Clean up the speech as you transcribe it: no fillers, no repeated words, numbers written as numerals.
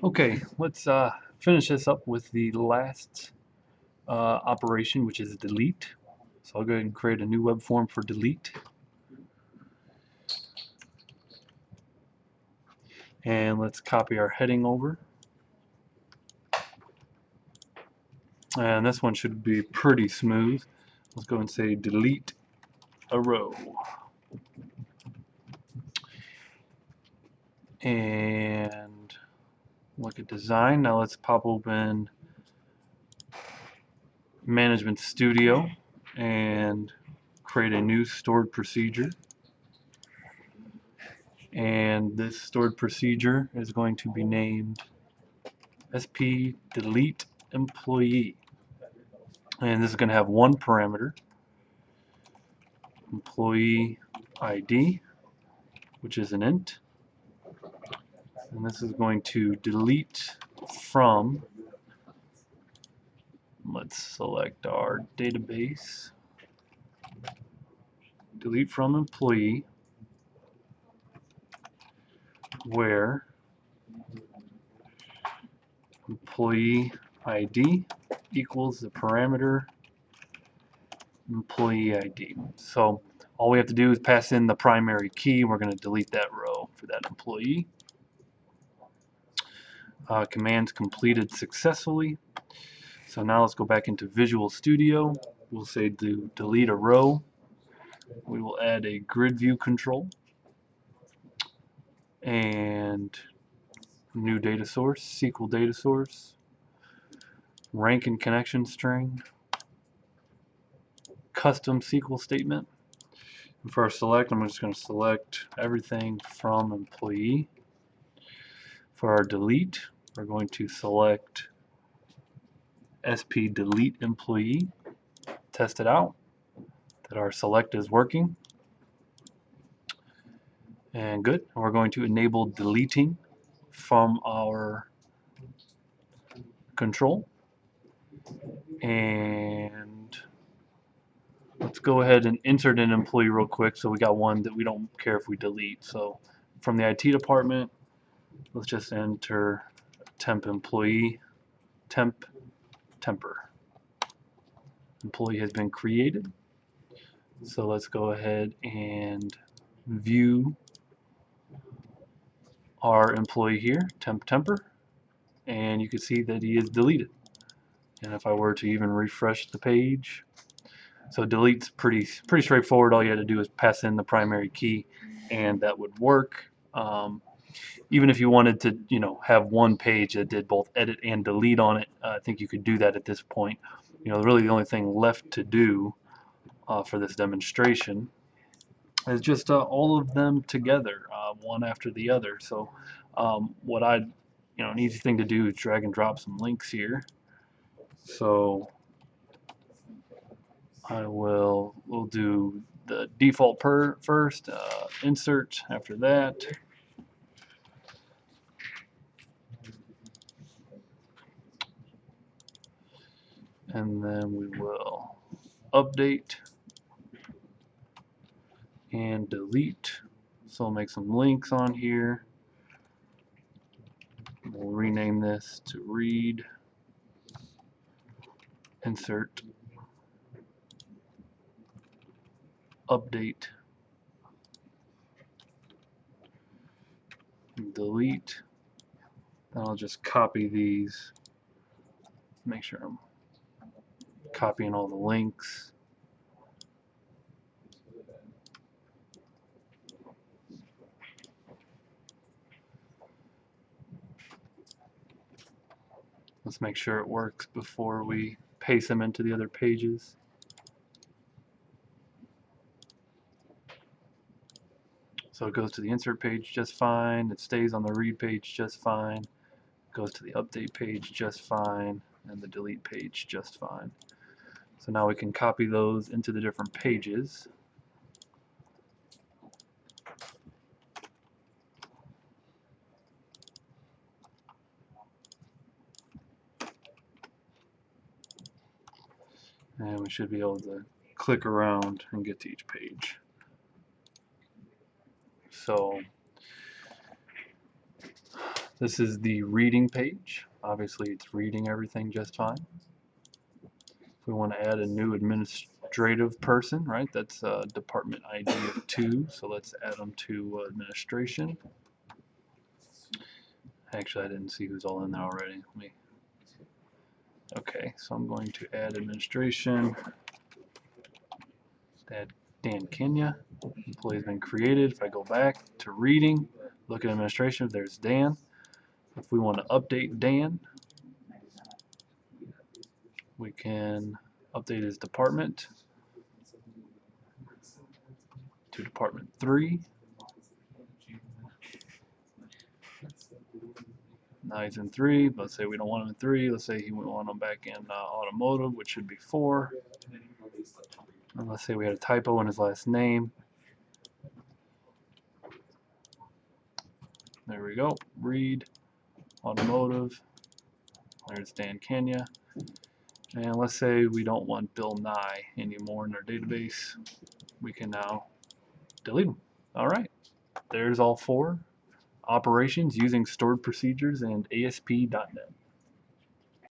Okay, let's finish this up with the last operation, which is delete. So I'll go ahead and create a new web form for delete. And let's copy our heading over. And this one should be pretty smooth. Let's go and say delete a row. And look at design. Now let's pop open Management Studio and create a new stored procedure. And this stored procedure is going to be named SP delete employee. And this is going to have one parameter, employee ID, which is an int. And this is going to delete from, let's select our database, delete from employee, where employee ID equals the parameter employee ID. So all we have to do is pass in the primary key. We're going to delete that row for that employee. Commands completed successfully. So now let's go back into Visual Studio. We'll say to delete a row. We will add a grid view control and new data source, SQL data source, rank and connection string, custom SQL statement. And for our select, I'm just going to select everything from employee. For our delete, we're going to select SP delete employee, test it out that our select is working, and good. And we're going to enable deleting from our control, and let's go ahead and insert an employee real quick. So we got one that we don't care if we delete. So from the IT department, let's just enter temp employee, temper. Employee has been created. So let's go ahead and view our employee here, temper, and you can see that he is deleted. And if I were to even refresh the page, so delete's pretty straightforward. All you had to do is pass in the primary key, and that would work. Even if you wanted to, have one page that did both edit and delete on it, I think you could do that at this point. Really the only thing left to do for this demonstration is just all of them together, one after the other. So what an easy thing to do is drag and drop some links here. So we'll do the default first, insert after that. And then we will update and delete. So I'll make some links on here. We'll rename this to read, insert, update, delete. Then I'll just copy these, make sure I'm copying all the links. Let's make sure it works before we paste them into the other pages. So it goes to the insert page just fine, it stays on the read page just fine, goes to the update page just fine, and the delete page just fine. So now we can copy those into the different pages. And we should be able to click around and get to each page. So This is the reading page. Obviously it's reading everything just fine. If we want to add a new administrative person, right, that's a department ID of 2, so let's add them to administration. Actually, I didn't see who's all in there already. Okay, so I'm going to add administration. Add Dan Kenya. Employee's been created. If I go back to reading, look at administration, there's Dan. If we want to update Dan, we can update his department to department 3. Now he's in 3. Let's say we don't want him in 3. Let's say we want him back in automotive, which should be 4. And let's say we had a typo in his last name. There we go. Read automotive. There's Dan Kenya. And let's say we don't want Bill Nye anymore in our database. We can now delete them. All right. There's all 4 operations using stored procedures and ASP.NET.